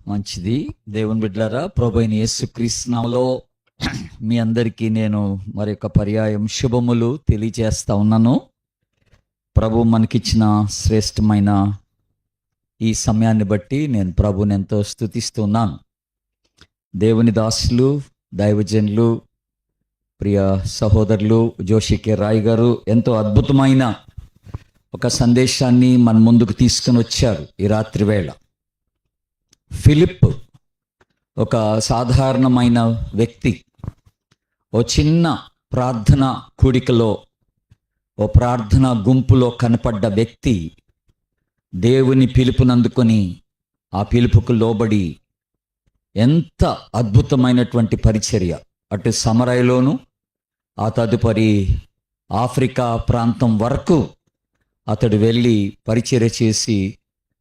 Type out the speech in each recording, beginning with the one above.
మంచిది. దేవుని బిడ్డలారా, ప్రభువైన యేసుక్రీస్తు నామములో మీ అందరికీ నేను మరొక పర్యాయం శుభములు తెలియజేస్తా ఉన్నాను. ప్రభు మనకిచ్చిన శ్రేష్టమైన ఈ సమయాన్ని బట్టి నేను ప్రభుని ఎంతో స్తుతిస్తున్నాను. దేవుని దాసులు, దైవజనులు, ప్రియ సహోదరులు జోషి కె రాయ్ గారు ఎంతో అద్భుతమైన ఒక సందేశాన్ని మన ముందుకు తీసుకుని వచ్చారు ఈ రాత్రి వేళ. ఫిలిప్ ఒక సాధారణమైన వ్యక్తి, ఓ చిన్న ప్రార్థన కూడికలో, ఓ ప్రార్థన గుంపులో కనపడ్డ వ్యక్తి దేవుని పిలుపునందుకొని ఆ పిలుపుకు లోబడి ఎంత అద్భుతమైనటువంటి పరిచర్య, అటు సమరయలోను ఆ తదుపరి ఆఫ్రికా ప్రాంతం వరకు అతడు వెళ్ళి పరిచర్య చేసి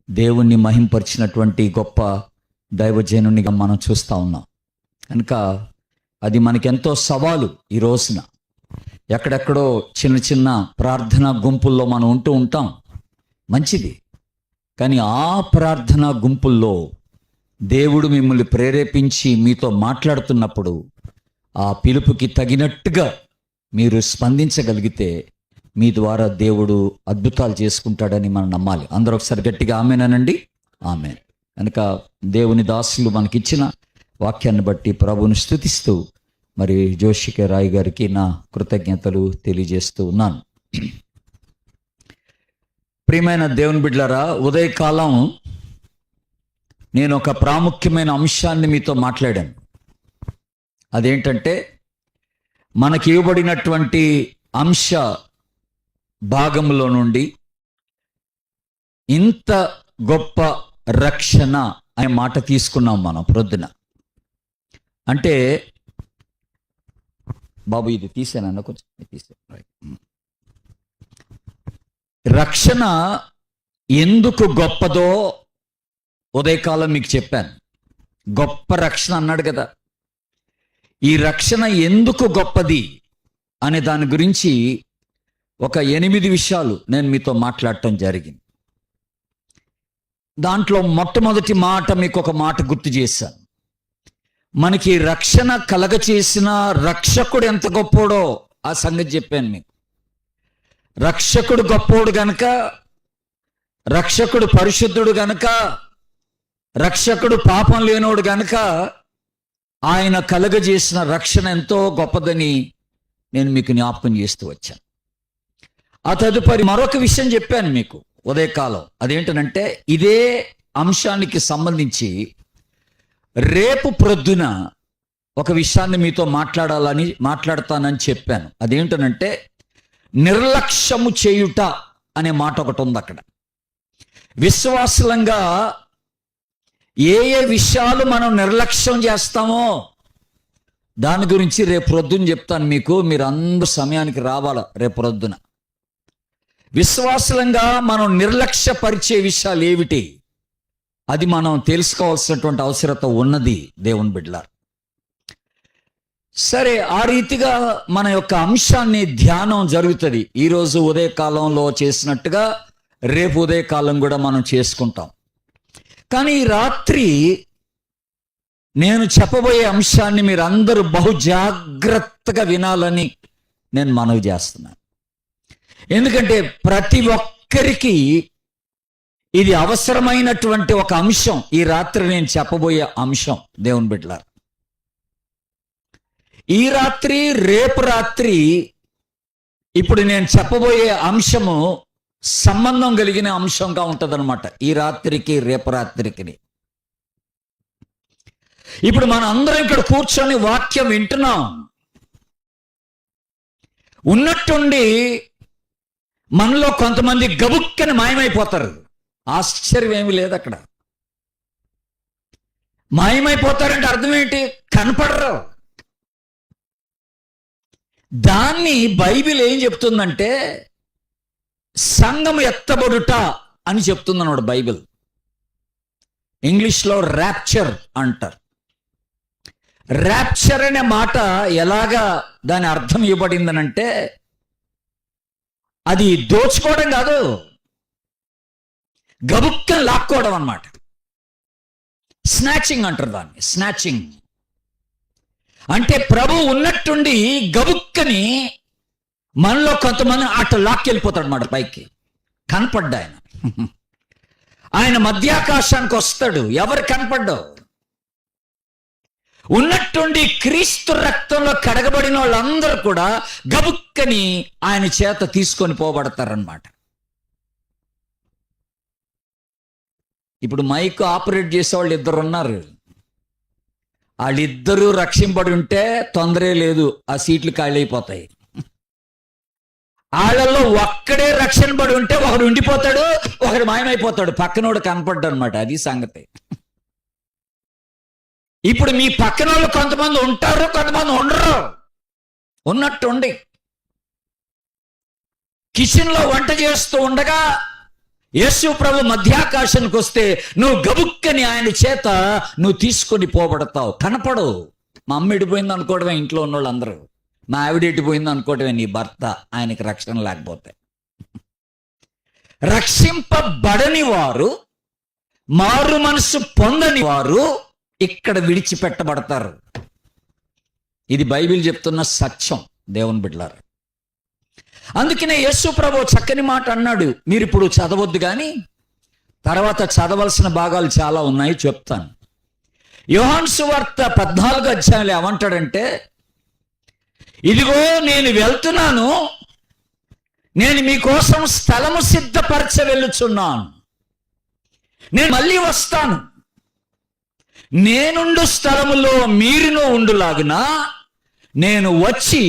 దేవుణ్ణి మహింపరిచినటువంటి గొప్ప దైవజనునిగా మనం చూస్తూ ఉన్నాం. కనుక అది మనకెంతో సవాలు. ఈ రోజున ఎక్కడెక్కడో చిన్న చిన్న ప్రార్థనా గుంపుల్లో మనం ఉంటూ ఉంటాం, మంచిది. కానీ ఆ ప్రార్థనా గుంపుల్లో దేవుడు మిమ్మల్ని ప్రేరేపించి మీతో మాట్లాడుతున్నప్పుడు ఆ పిలుపుకి తగినట్టుగా మీరు స్పందించగలిగితే మీ ద్వారా దేవుడు అద్భుతాలు చేసుకుంటాడని మనం నమ్మాలి. అందరూ ఒకసారి గట్టిగా ఆమేనండి. ఆమేన్. కనుక దేవుని దాసులు మనకిచ్చిన వాక్యాన్ని బట్టి ప్రభువుని స్తుతిస్తూ మరి జోషి కె రాయ్ గారికి నా కృతజ్ఞతలు తెలియజేస్తూ ఉన్నాను. ప్రియమైన దేవుని బిడ్డలారా, ఉదయకాలం నేను ఒక ప్రాముఖ్యమైన అంశాన్ని మీతో మాట్లాడాను. అదేంటంటే, మనకి ఇవ్వబడినటువంటి అంశ భాగంలో నుండి ఇంత గొప్ప రక్షణ అనే మాట తీసుకున్నాం మనం ప్రొద్దున. అంటే బాబు ఇది తీసానన్న కొంచెం తీసాను. రక్షణ ఎందుకు గొప్పదో ఉదయకాలం మీకు చెప్పాను. గొప్ప రక్షణ అన్నాడు కదా. ఈ రక్షణ ఎందుకు గొప్పది అనే దాని గురించి ఒక 8 విషయాలు నేను మీతో మాట్లాడటం జరిగింది. దాంట్లో మొట్టమొదటి మాట మీకు ఒక మాట గుర్తు చేశాను. మనకి రక్షణ కలగచేసిన రక్షకుడు ఎంత గొప్పోడో ఆ సంగతి చెప్పాను మీకు. రక్షకుడు గొప్పోడు గనక, రక్షకుడు పరిశుద్ధుడు గనక, రక్షకుడు పాపం లేనోడు గనక ఆయన కలగజేసిన రక్షణ ఎంతో గొప్పదని నేను మీకు జ్ఞాపకం చేస్తూ వచ్చాను. ఆ తదుపరి మరొక విషయం చెప్పాను మీకు ఉదయకాలం. అదేంటనంటే, ఇదే అంశానికి సంబంధించి రేపు ప్రొద్దున ఒక విషయాన్ని మీతో మాట్లాడతానని చెప్పాను. అదేంటనంటే, నిర్లక్ష్యము చేయుట అనే మాట ఒకటి ఉంది అక్కడ. విశ్వాసులంగా ఏ ఏ విషయాలు మనం నిర్లక్ష్యం చేస్తామో దాని గురించి రేపు ప్రొద్దున చెప్తాను మీకు. మీరు అందరూ సమయానికి రావాల రేపు ప్రొద్దున. విశ్వాసులంగా మనం నిర్లక్ష్యపరిచే విషయాలు ఏమిటి, అది మనం తెలుసుకోవాల్సినటువంటి అవసరత ఉన్నది దేవుని బిడ్డలారా. సరే, ఆ రీతిగా మన యొక్క అంశాన్ని ధ్యానం జరుగుతుంది. ఈరోజు ఉదయకాలంలో చేసినట్టుగా రేపు ఉదయకాలం కూడా మనం చేసుకుంటాం. కానీ ఈ రాత్రి నేను చెప్పబోయే అంశాన్ని మీరు అందరూ బహు జాగ్రత్తగా వినాలని నేను మనవి చేస్తున్నాను. ఎందుకంటే ప్రతి ఒక్కరికి ఇది అవసరమైనటువంటి ఒక అంశం. ఈ రాత్రి నేను చెప్పబోయే అంశం దేవుని బిడ్డలారా. ఈ రాత్రి రేపు రాత్రి ఇప్పుడు నేను చెప్పబోయే అంశము సంబంధం కలిగిన అంశంగా ఉంటుందన్నమాట. ఈ రాత్రికి రేపు రాత్రికి. ఇప్పుడు మన అందరం ఇక్కడ కూర్చొని వాక్యం వింటున్నాం. ఉన్నట్టుండి మనలో కొంతమంది గబుక్కని మాయమైపోతారు. ఆశ్చర్యం ఏమి లేదు అక్కడ. మాయమైపోతారంటే అర్థం ఏంటి? కనపడరు. దాన్ని బైబిల్ ఏం చెప్తుందంటే సంఘం ఎత్తబడుట అని చెప్తుందన్నమాట బైబిల్. ఇంగ్లీష్లో ర్యాప్చర్ అంటారు. ర్యాప్చర్ అనే మాట ఎలాగా దాని అర్థం ఇవ్వబడిందనంటే, అది దోచుకోవడం కాదు, గబుక్కని లాక్కోవడం అన్నమాట. స్నాచింగ్ అంటారు దాన్ని, స్నాచింగ్ అంటే ప్రభు ఉన్నట్టుండి గబుక్కని మనలో కొంతమంది అట్లా లాక్కెళ్ళిపోతాడు అన్నమాట పైకి. కనపడ్డా ఆయన మధ్యాకాశానికి వస్తాడు, ఎవరు కనపడ్డావు? ఉన్నట్టుండి క్రీస్తు రక్తంలో కడగబడిన వాళ్ళందరూ కూడా గబుక్కని ఆయన చేత తీసుకొని పోబడతారనమాట. ఇప్పుడు మైక్ ఆపరేట్ చేసేవాళ్ళు ఇద్దరు ఉన్నారు. వాళ్ళిద్దరూ రక్షింపడి ఉంటే తొందరే లేదు, ఆ సీట్లు ఖాళీ అయిపోతాయి. వాళ్ళల్లో ఒక్కడే రక్షణ పడి ఉంటే ఒకడు ఉండిపోతాడు, ఒకడు మాయమైపోతాడు, పక్కనోడు కనపడ్డు అనమాట. అది సంగతి. ఇప్పుడు మీ పక్కన వాళ్ళు కొంతమంది ఉంటారు, కొంతమంది ఉండరు. ఉన్నట్టుండి కిచెన్లో వంట చేస్తూ ఉండగా యేసు ప్రభు మధ్యాకాశానికి వస్తే నువ్వు గబుక్కని ఆయన చేత నువ్వు తీసుకొని పోబడతావు. కనపడు. మా అమ్మ ఎడిపోయింది అనుకోవడమే ఇంట్లో ఉన్న వాళ్ళందరూ, మా ఆవిడ ఎడిపోయింది అనుకోవడమే నీ భర్త, ఆయనకి రక్షణ లేకపోతే. రక్షింపబడని వారు, మారు మనసు పొందని వారు ఇక్కడ విడిచిపెట్టబడతారు. ఇది బైబిల్ చెప్తున్న సత్యం దేవుని బిడ్డలారా. అందుకనే యేసు ప్రభు చక్కని మాట అన్నాడు. మీరు ఇప్పుడు చదవద్దు కానీ తర్వాత చదవలసిన భాగాలు చాలా ఉన్నాయి, చెప్తాను. యోహాను సువార్త 14వ అధ్యాయంలో ఏమంటాడంటే, ఇదిగో నేను వెళ్తున్నాను, నేను మీకోసం స్థలము సిద్ధపరచ వెళ్ళుచున్నాను, నేను మళ్ళీ వస్తాను, నేనుండు స్థలములో మీరును ఉండులాగునా నేను వచ్చి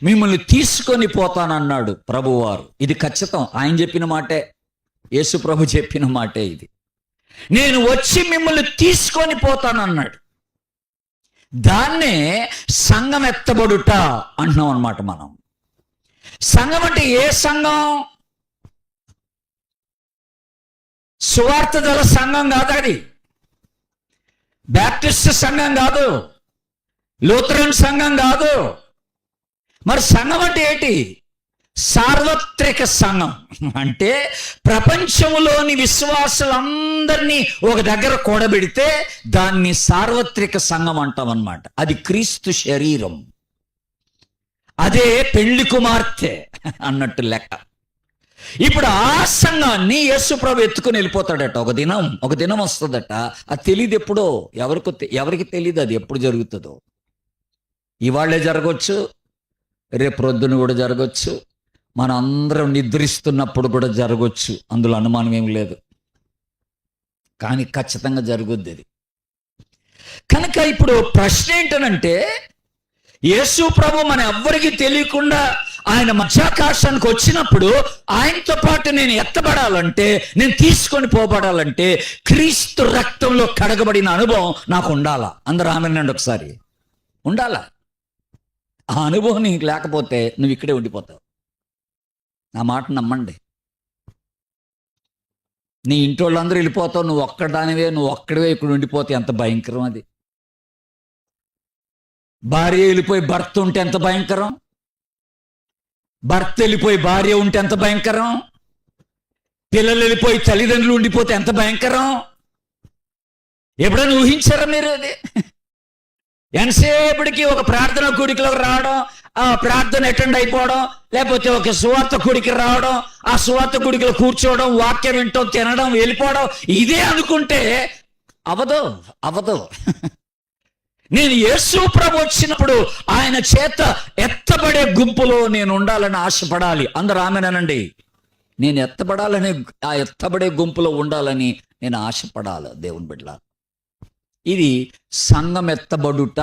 మిమ్మల్ని తీసుకొని పోతానన్నాడు ప్రభువారు. ఇది ఖచ్చితం, ఆయన చెప్పిన మాటే, యేసు ప్రభు చెప్పిన మాటే ఇది. నేను వచ్చి మిమ్మల్ని తీసుకొని పోతానన్నాడు. దాన్నే సంఘం ఎత్తబడుట అంటున్నాం అన్నమాట మనం. సంఘం అంటే ఏ సంఘం? సువార్త దళ సంఘం కాదు, అది బ్యాప్టిస్ట్ సంఘం కాదు, లూథరన్ సంఘం కాదు. మరి సంఘం అంటే ఏంటి? సార్వత్రిక సంఘం అంటే ప్రపంచంలోని విశ్వాసులందరినీ ఒక దగ్గర కూడబెడితే దాన్ని సార్వత్రిక సంఘం అంటాం అన్నమాట. అది క్రీస్తు శరీరం, అదే పెళ్లి కుమార్తె అన్నట్టు లెక్క. ఇప్పుడు ఆ సంఘాన్ని యేసు ప్రభు ఎత్తుకుని వెళ్ళిపోతాడట. ఒక దినం వస్తుందట. అది తెలియదు ఎప్పుడో, ఎవరికి తెలియదు అది ఎప్పుడు జరుగుతుందో. ఇవాళే జరగవచ్చు, రేపు ప్రొద్దున కూడా జరగవచ్చు, మన అందరం నిద్రిస్తున్నప్పుడు కూడా జరగవచ్చు, అందులో అనుమానం ఏం లేదు. కానీ ఖచ్చితంగా జరుగుద్ది అది. కనుక ఇప్పుడు ప్రశ్న ఏంటనంటే, యేసు ప్రభు మన ఎవ్వరికి తెలియకుండా ఆయన మధ్యాకాశానికి వచ్చినప్పుడు ఆయనతో పాటు నేను ఎత్తబడాలంటే, నేను తీసుకొని పోబడాలంటే క్రీస్తు రక్తంలో కడగబడిన అనుభవం నాకు ఉండాలా. అందరూ ఆమెనండి ఒకసారి. ఉండాలా. ఆ అనుభవం నీకు లేకపోతే నువ్వు ఇక్కడే ఉండిపోతావు. నా మాట నమ్మండి. నీ ఇంటి వాళ్ళందరూ వెళ్ళిపోతావు, నువ్వు ఒక్కడివే ఇక్కడ ఉండిపోతే ఎంత భయంకరం అది. భార్య వెళ్ళిపోయి భర్త ఉంటే ఎంత భయంకరం, భర్త వెళ్ళిపోయి భార్య ఉంటే ఎంత భయంకరం, పిల్లలు వెళ్ళిపోయి తల్లిదండ్రులు ఉండిపోతే ఎంత భయంకరం. ఎప్పుడైనా ఊహించారా మీరు అది? ఎంతసేపటికి ఒక ప్రార్థన కూడికలోకి రావడం, ఆ ప్రార్థన అటెండ్ అయిపోవడం, లేకపోతే ఒక సువార్త కూడికి రావడం, ఆ సువార్త కూడికలో కూర్చోవడం, వాక్యం వింటం, తినడం, వెళ్ళిపోవడం, ఇదే అనుకుంటే అవదు. నేను యేసు ప్రభు వచ్చినప్పుడు ఆయన చేత ఎత్తబడే గుంపులో నేను ఉండాలని ఆశపడాలి. అందరూ ఆమెనండి. నేను ఎత్తబడాలని, ఆ ఎత్తబడే గుంపులో ఉండాలని నేను ఆశపడాలి. దేవుని బిడ్డలా, ఇది సంఘం ఎత్తబడుట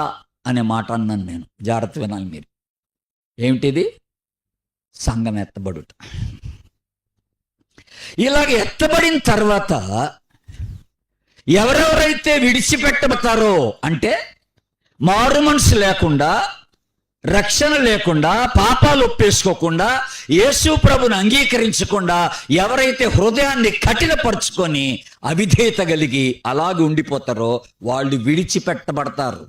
అనే మాట అన్నాను నేను. జాగ్రత్త వినాలి మీరు. ఏమిటిది? సంఘం ఎత్తబడుట. ఇలాగ ఎత్తబడిన తర్వాత ఎవరెవరైతే విడిచిపెట్టబడతారో, అంటే మారు మనసు లేకుండా, రక్షణ లేకుండా, పాపాలు ఒప్పేసుకోకుండా, యేసు ప్రభుని అంగీకరించకుండా ఎవరైతే హృదయాన్ని కఠినపరుచుకొని అవిధేయత కలిగి అలాగే ఉండిపోతారో వాళ్ళు విడిచిపెట్టబడతారు.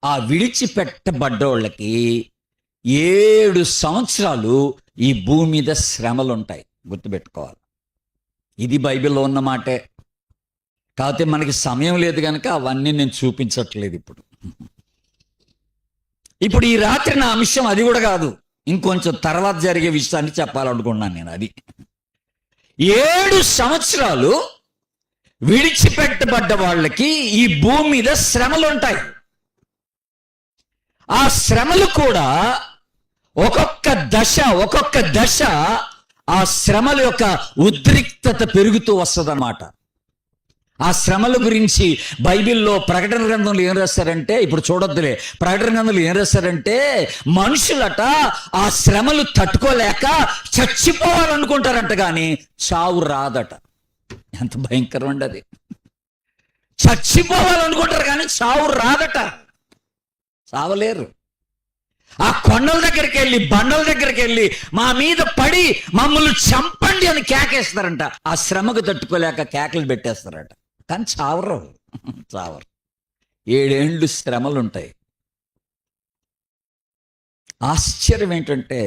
ఆ విడిచిపెట్టబడ్డోళ్ళకి 7 సంవత్సరాలు ఈ భూమి మీద శ్రమలు ఉంటాయి, గుర్తుపెట్టుకోవాలి. ఇది బైబిల్లో ఉన్న మాటే. కాకపోతే మనకి సమయం లేదు కనుక అవన్నీ నేను చూపించట్లేదు ఇప్పుడు ఈ రాత్రి నా అంశం అది కూడా కాదు, ఇంకొంచెం తర్వాత జరిగే విషయాన్ని చెప్పాలనుకున్నాను నేను. అది 7 సంవత్సరాలు విడిచిపెట్టబడ్డ వాళ్ళకి ఈ భూమి మీద శ్రమలు ఉంటాయి. ఆ శ్రమలు కూడా ఒక్కొక్క దశ ఆ శ్రమల యొక్క ఉద్రిక్తత పెరుగుతూ వస్తుంది అన్నమాట. ఆ శ్రమల గురించి బైబిల్లో ప్రకటన గ్రంథంలో ఏం రాశారంటే, ఇప్పుడు చూడొద్దులే, ప్రకటన గ్రంథంలో ఏం రాశారంటే, మనుషులట ఆ శ్రమలు తట్టుకోలేక చచ్చిపోవాలనుకుంటారంట, కానీ చావు రాదట. ఎంత భయంకరం అండి అది. చచ్చిపోవాలనుకుంటారు కానీ చావు రాదట, చావలేరు. ఆ కొండల దగ్గరికి వెళ్ళి, బండల దగ్గరికి వెళ్ళి మా మీద పడి మమ్మల్ని చంపండి అని కేకేస్తారంట. ఆ శ్రమకు తట్టుకోలేక కేకలు పెట్టేస్తారట, కానీ చావరు. 7 ఏళ్ళు శ్రమలు ఉంటాయి. ఆశ్చర్యం ఏంటంటే,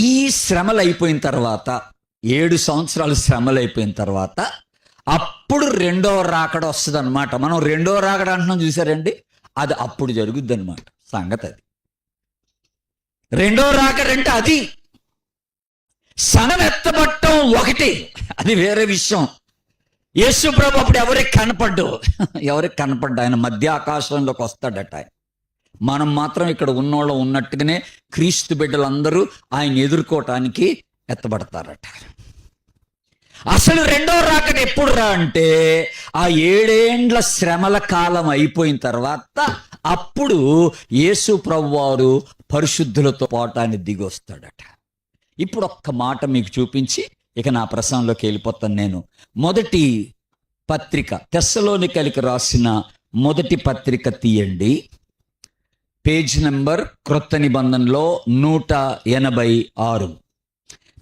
ఈ శ్రమలు అయిపోయిన తర్వాత, 7 సంవత్సరాలు శ్రమలు అయిపోయిన తర్వాత అప్పుడు రెండవ రాకడ వస్తుంది అనమాట. మనం రెండవ రాకడ అంటున్నాం చూసారండి, అది అప్పుడు జరుగుద్ది అనమాట సంగతి. అది రెండవ రాకడ అంటే అది సనం ఎత్తబట్టం ఒకటి, అది వేరే విషయం. యేసు ప్రభు అప్పుడు ఎవరికి కనపడ్డు, ఆయన మధ్య ఆకాశంలోకి వస్తాడట. మనం మాత్రం ఇక్కడ ఉన్నోళ్ళం ఉన్నట్టుగానే క్రీస్తు బిడ్డలందరూ ఆయన ఎదుర్కోవటానికి ఎత్తబడతారట. అసలు రెండో రాకడ ఎప్పుడు రా అంటే, ఆ 7 ఏండ్ల శ్రమల కాలం అయిపోయిన తర్వాత అప్పుడు యేసు ప్రభువారు పరిశుద్ధులతో పాటు ఆయన దిగి వస్తాడట. ఇప్పుడు ఒక్క మాట మీకు చూపించి ఇక నా ప్రసంగంలోకి వెళ్ళిపోతాను నేను. మొదటి పత్రిక, తెస్సలోనికైలకు రాసిన మొదటి పత్రిక తీయండి. పేజ్ నెంబర్ క్రొత్త నిబంధనలో 186,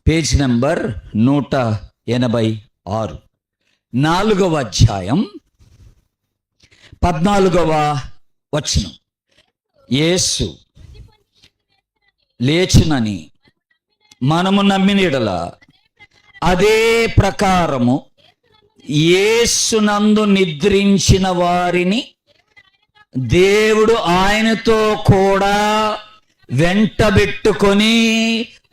పేజ్ నెంబర్ 186, 4వ అధ్యాయం 14వ వచనం. యేసు లేచినని మనము నమ్మిన యెడల అదే ప్రకారము యేసునందు నిద్రించిన వారిని దేవుడు ఆయనతో కూడా వెంటబెట్టుకొని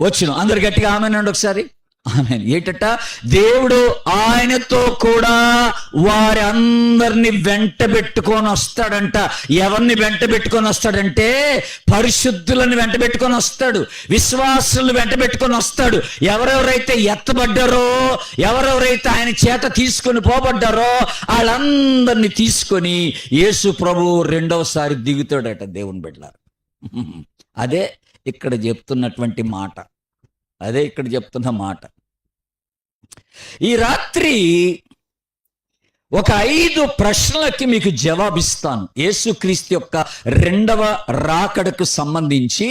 వచ్చును. అందరు గట్టిగా ఆమెనండి ఒకసారి. ఆమెన్. ఏంటట? దేవుడు ఆయనతో కూడా వారి అందరిని వెంట పెట్టుకొని వస్తాడంట. ఎవరిని వెంట పెట్టుకొని వస్తాడంటే, పరిశుద్ధులను వెంట పెట్టుకొని వస్తాడు, విశ్వాసులను వెంట పెట్టుకొని వస్తాడు. ఎవరెవరైతే ఎత్తబడ్డారో, ఎవరెవరైతే ఆయన చేత తీసుకొని పోబడ్డారో వాళ్ళందరినీ తీసుకొని యేసు ప్రభువు రెండవసారి దిగుతాడట. దేవుని బిడ్డలారా, అదే ఇక్కడ చెప్తున్నటువంటి మాట, అదే ఇక్కడ చెప్తున్న మాట. ఈ రాత్రి ఒక 5 ప్రశ్నలకి మీకు జవాబిస్తాను. యేసుక్రీస్తు యొక్క రెండవ రాకడకు సంబంధించి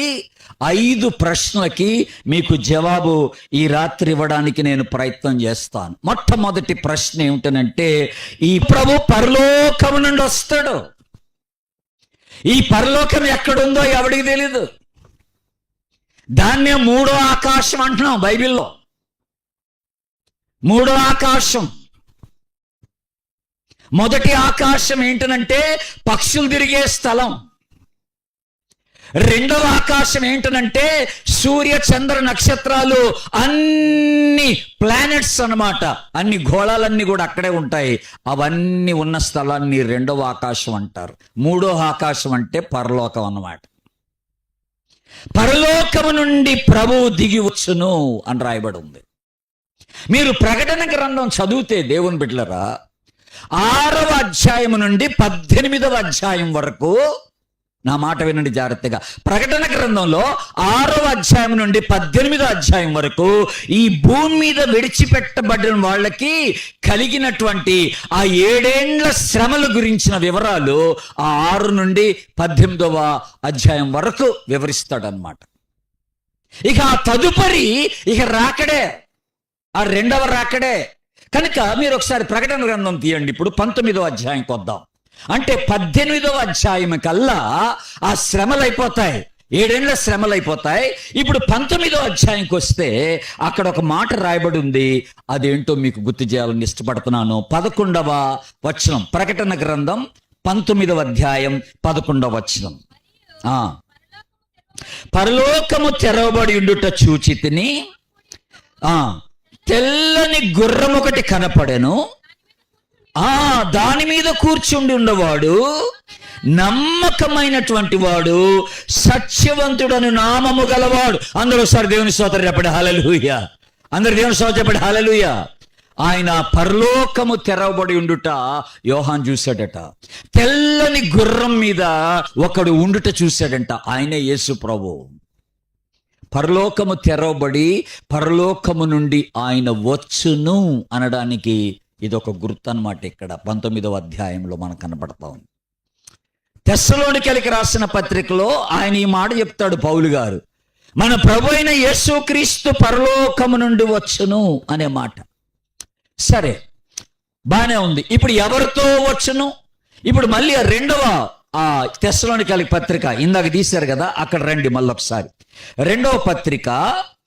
5 ప్రశ్నలకి మీకు జవాబు ఈ రాత్రి ఇవ్వడానికి నేను ప్రయత్నం చేస్తాను. మొట్టమొదటి ప్రశ్న ఏమిటనంటే, ఈ ప్రభు పరలోకం నుండి వస్తాడు. ఈ పరలోకం ఎక్కడుందో ఎవడికి తెలీదు. దాన్నే 3వ ఆకాశం అంటున్నాం బైబిల్లో. 3వ ఆకాశం. మొదటి ఆకాశం ఏంటనంటే పక్షులు తిరిగే స్థలం. రెండవ ఆకాశం ఏంటనంటే సూర్య చంద్ర నక్షత్రాలు, అన్ని ప్లానెట్స్ అన్నమాట. అన్ని గోళాలన్నీ కూడా అక్కడే ఉంటాయి. అవన్నీ ఉన్న స్థలాన్ని రెండవ ఆకాశం అంటారు. 3వ ఆకాశం అంటే పరలోకం అన్నమాట. పరలోకము నుండి ప్రభువు దిగి వచ్చును అని రాయబడి ఉంది. మీరు ప్రకటన గ్రంథం చదివితే దేవుని బిడ్డలారా, 6వ అధ్యాయం నుండి 18వ అధ్యాయం వరకు, నా మాట వినండి జాగ్రత్తగా. ప్రకటన గ్రంథంలో 6వ అధ్యాయం నుండి 18వ అధ్యాయం వరకు ఈ భూమి మీద విడిచిపెట్టబడిన వాళ్ళకి కలిగినటువంటి ఆ 7 ఏండ్ల శ్రమల గురించిన వివరాలు ఆ 6 నుండి 18వ అధ్యాయం వరకు వివరిస్తాడనమాట. ఇక ఆ తదుపరి ఇక రాకడే, ఆ రెండవ రాకడే. కనుక మీరు ఒకసారి ప్రకటన గ్రంథం తీయండి. ఇప్పుడు 19వ అధ్యాయంకి వద్దాం. అంటే 18వ అధ్యాయం కల్లా ఆ శ్రమలు అయిపోతాయి. 7 శ్రమలు అయిపోతాయి. ఇప్పుడు 19వ అధ్యాయంకి వస్తే అక్కడ ఒక మాట రాయబడి ఉంది. అదేంటో మీకు గుర్తు చేయాలని ఇష్టపడుతున్నాను. 11వ వచనం, ప్రకటన గ్రంథం 19వ అధ్యాయం 11వ వచనం. పరలోకము తెరవబడి ఉండుట చూచితిని, తెల్లని గుర్రం ఒకటి కనపడెను, దాని మీద కూర్చుండి ఉన్నవాడు నమ్మకమైనటువంటి వాడు, సత్యవంతుడను నామము గలవాడు. అందరూ ఒకసారి దేవుని స్తోత్రం చెప్పండి, హల్లెలూయా. అందరు దేవుని స్తోత్రం చెప్పండి, హల్లెలూయా. ఆయన పరలోకము తెరవబడి ఉండుట యోహాన్ చూశాడట. తెల్లని గుర్రం మీద ఒకడు ఉండుట చూశాడంట. ఆయనే యేసు ప్రభు. పరలోకము తెరవబడి పరలోకము నుండి ఆయన వచ్చును అనడానికి ఇదొక గుర్తు అన్నమాట. ఇక్కడ 19వ అధ్యాయంలో మనకు కనబడతా ఉంది. తెస్సలోనికైలకు రాసిన పత్రికలో ఆయన ఈ మాట చెప్తాడు పౌలు గారు, మన ప్రభు అయిన యేసుక్రీస్తు పరలోకము నుండి వచ్చును అనే మాట. సరే, బానే ఉంది. ఇప్పుడు ఎవరితో వచ్చును? ఇప్పుడు మళ్ళీ 2వ తెస్సలోనికైలకు పత్రిక ఇందాక తీశారు కదా, అక్కడ రండి మళ్ళీ ఒకసారి. 2వ పత్రిక,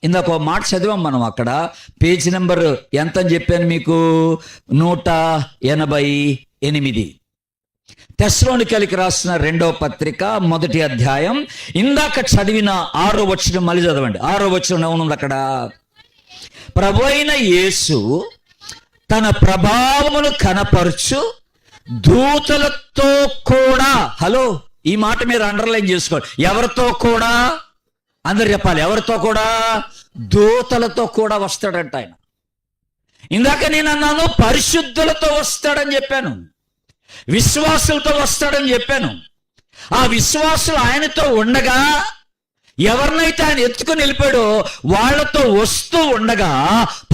ఇందాక ఒక మాట చదివాం మనం. అక్కడ పేజీ నెంబర్ ఎంత అని చెప్పాను మీకు? 188. తెస్సలోనికైలకు రాసిన 2వ పత్రిక 1వ అధ్యాయం, ఇందాక చదివిన 6వ వచనం మళ్ళీ చదవండి. 6వ వచనం ఏమనుంది అక్కడ? ప్రభు అయిన యేసు తన ప్రభావమును కనపరచు దూతలతో కూడా, హలో, ఈ మాట మీరు అండర్లైన్ చేసుకోండి. ఎవరితో కూడా? అందరు చెప్పాలి, ఎవరితో కూడా? దూతలతో కూడా వస్తాడంట ఆయన. ఇందాక నేను అన్నాను పరిశుద్ధులతో వస్తాడని చెప్పాను, విశ్వాసులతో వస్తాడని చెప్పాను. ఆ విశ్వాసులు ఆయనతో ఉండగా, ఎవరినైతే ఆయన ఎత్తుకుని వెళ్ళిపోయాడో వాళ్ళతో వస్తూ ఉండగా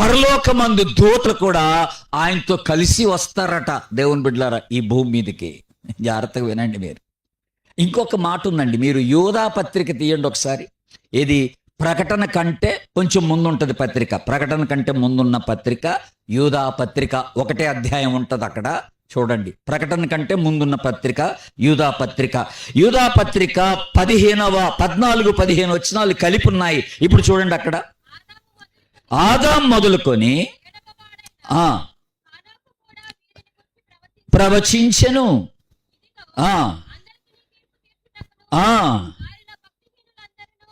పరలోకమందు దూతలు కూడా ఆయనతో కలిసి వస్తారట. దేవుని బిడ్డలారా, ఈ భూమి మీదకి జాగ్రత్తగా వినండి మీరు. ఇంకొక మాట ఉందండి, మీరు యూదా పత్రిక తీయండి ఒకసారి. ఇది ప్రకటన కంటే కొంచెం ముందుంటది పత్రిక. ప్రకటన కంటే ముందున్న పత్రిక యూదా పత్రిక. 1వ అధ్యాయం ఉంటుంది అక్కడ, చూడండి. ప్రకటన కంటే ముందున్న పత్రిక యూదా పత్రిక. యూదా పత్రిక 14-15 వచనాలు కలిపి ఉన్నాయి. ఇప్పుడు చూడండి, అక్కడ ఆదాం మొదలుకొని ప్రవచించెను,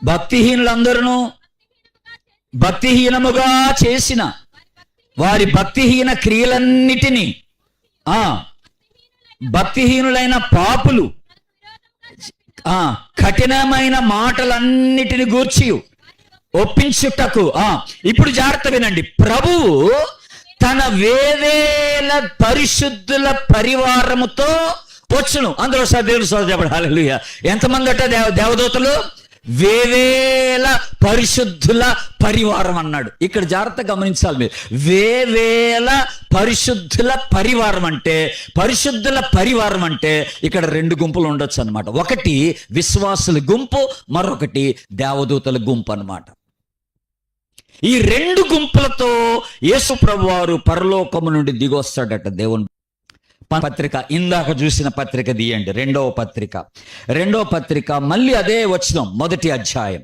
భక్తిహీనులందరూ భక్తిహీనముగా చేసిన వారి భక్తిహీన క్రియలన్నిటినీ, భక్తిహీనులైన పాపులు కఠినమైన మాటలన్నిటిని గూర్చి ఒప్పించుటకు, ఇప్పుడు జాగ్రత్త వినండి, ప్రభువు తన వేవేల పరిశుద్ధుల పరివారముతో వచ్చును. అందరూ దేవుని స్తోత్రం చెప్పండి, హల్లెలూయా. ఎంతమంది అట దేవదూతలు? వేవేల పరిశుద్ధుల పరివారం అన్నాడు. ఇక్కడ జాగ్రత్త గమనించాలి మీరు. వేవేల పరిశుద్ధుల పరివారం అంటే, పరిశుద్ధుల పరివారం అంటే ఇక్కడ 2 గుంపులు ఉండొచ్చు అనమాట. ఒకటి విశ్వాసుల గుంపు, మరొకటి దేవదూతల గుంపు అన్నమాట. ఈ 2 గుంపులతో యేసు ప్రభువారు పరలోకము నుండి దిగొస్తాడట. దేవుని పత్రిక ఇందాక చూసిన పత్రిక తీయండి, 2వ పత్రిక. 2వ పత్రిక మళ్ళీ అదే వచనం, 1వ అధ్యాయం.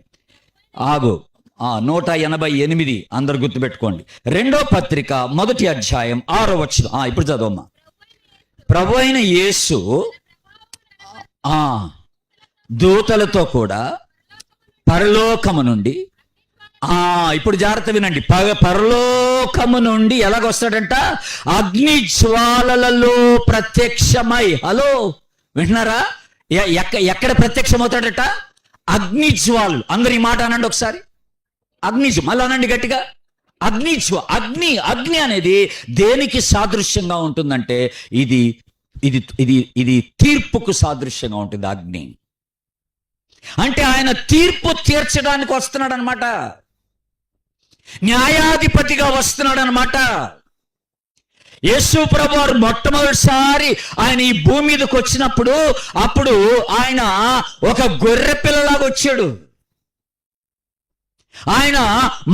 188. అందరు గుర్తుపెట్టుకోండి. 2వ పత్రిక 1వ అధ్యాయం 6వ వచనం. ఇప్పుడు చదవమ్మా. ప్రభు అయిన యేసు దూతలతో కూడా పరలోకము నుండి, ఇప్పుడు జాగ్రత్త వినండి, పరలోకము నుండి ఎలాగొస్తాడంట? అగ్ని జ్వాలలలో ప్రత్యక్షమై. హలో, వింటున్నారా? ఎక్కడ ప్రత్యక్షమవుతాడట? అగ్ని జ్వాలలు. అందరు ఈ మాట అనండి ఒకసారి. మళ్ళీ అనండి గట్టిగా. అగ్ని అనేది దేనికి సాదృశ్యంగా ఉంటుందంటే, ఇది ఇది ఇది ఇది తీర్పుకు సాదృశ్యంగా ఉంటుంది. అగ్ని అంటే ఆయన తీర్పు తీర్చడానికి వస్తున్నాడు అనమాట. న్యాయాధిపతిగా వస్తున్నాడు అనమాట. యేసు ప్రభువారు మొట్టమొదటిసారి ఆయన ఈ భూమి మీదకి వచ్చినప్పుడు, అప్పుడు ఆయన ఒక గొర్రె పిల్లలాగా వచ్చాడు. ఆయన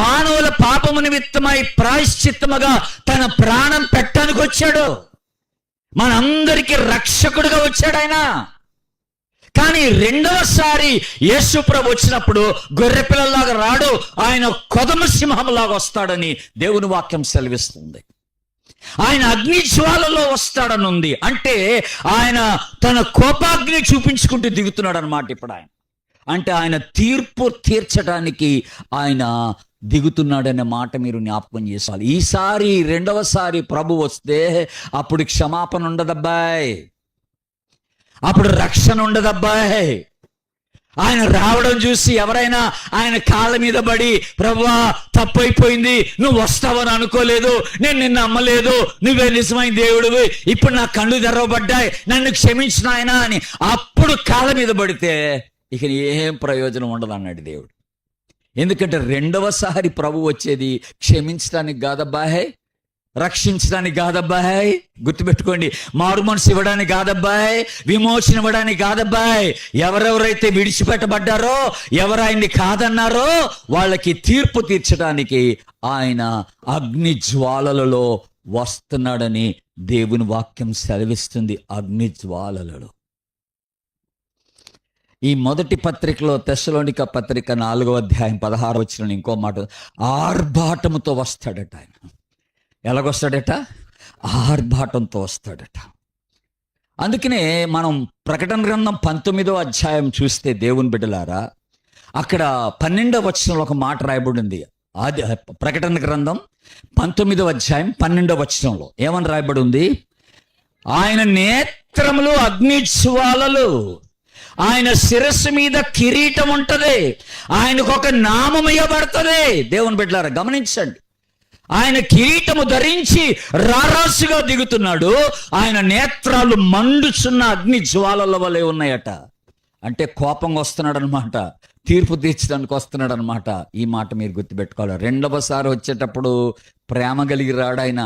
మానవుల పాపము నిమిత్తమై ప్రాయశ్చిత్తముగా తన ప్రాణం పెట్టడానికి వచ్చాడు. మనందరికీ రక్షకుడుగా వచ్చాడు ఆయన. కానీ రెండవసారి యేసు ప్రభు వచ్చినప్పుడు గొర్రె పిల్లలాగా రాడు, ఆయన కొదమ సింహంలాగా వస్తాడని దేవుని వాక్యం సెలవిస్తుంది. ఆయన అగ్ని జ్వాలలో వస్తాడని ఉంది. అంటే ఆయన తన కోపాగ్ని చూపించుకుంటూ దిగుతున్నాడు అనమాట. ఇప్పుడు ఆయన అంటే ఆయన తీర్పు తీర్చడానికి ఆయన దిగుతున్నాడనే మాట మీరు జ్ఞాపకం చేసుకోవాలి. ఈసారి రెండవసారి ప్రభు వస్తే అప్పుడు క్షమాపణ ఉండదబ్బాయ్, అప్పుడు రక్షణ ఉండదబ్బాయ్. ఆయన రావడం చూసి ఎవరైనా ఆయన కాళ్ళ మీద పడి, ప్రభువా తప్పైపోయింది, నువ్వు వస్తావని అనుకోలేదు, నేను నిన్ను నమ్మలేదు, నువ్వే నిజమైన దేవుడివి, ఇప్పుడు నా కళ్ళు తెరవబడ్డాయి, నన్ను క్షమించిన ఆయన అని అప్పుడు కాళ్ళ మీద పడితే ఇక ఏం ప్రయోజనం ఉండదు అన్నాడు దేవుడు. ఎందుకంటే రెండవసారి ప్రభు వచ్చేది క్షమించడానికి కాదబ్బాయ్, రక్షించడానికి కాదబ్బాయ్, గుర్తుపెట్టుకోండి, మారు మనసు ఇవ్వడానికి కాదబ్బాయ్, విమోచన ఇవ్వడానికి కాదబ్బాయ్. ఎవరెవరైతే విడిచిపెట్టబడ్డారో, ఎవరు ఆయన్ని కాదన్నారో వాళ్ళకి తీర్పు తీర్చడానికి ఆయన అగ్ని జ్వాలలలో వస్తున్నాడని దేవుని వాక్యం సెలవిస్తుంది. అగ్ని జ్వాలలలో. ఈ మొదటి పత్రికలో, తెస్సలోనిక పత్రిక 4వ అధ్యాయం 16వ వచనంలో ఇంకో మాట, ఆర్భాటముతో వస్తాడట ఆయన. ఎలాగొస్తాడట? ఆర్భాటంతో వస్తాడట. అందుకనే మనం ప్రకటన గ్రంథం 19వ అధ్యాయం చూస్తే దేవుని బిడ్డలారా, అక్కడ 12వ వచనంలో ఒక మాట రాయబడింది. అది ప్రకటన గ్రంథం 19వ అధ్యాయం 12వ వచనంలో ఏమని రాయబడి ఉంది? ఆయన నేత్రములు అగ్ని జ్వాలలు, ఆయన శిరస్సు మీద కిరీటం ఉంటది, ఆయనకు ఒక నామం ఇవ్వబడుతుంది. దేవుని బిడ్డలారా గమనించండి, ఆయన కిరీటము ధరించి రారాసుగా దిగుతున్నాడు. ఆయన నేత్రాలు మండుచున్న అగ్ని జ్వాలల వలె ఉన్నాయట. అంటే కోపంగా వస్తున్నాడు అనమాట, తీర్పు తీర్చడానికి వస్తున్నాడు అనమాట. ఈ మాట మీరు గుర్తుపెట్టుకోవాలి. రెండవసారి వచ్చేటప్పుడు ప్రేమ కలిగి రాడు, ఆయన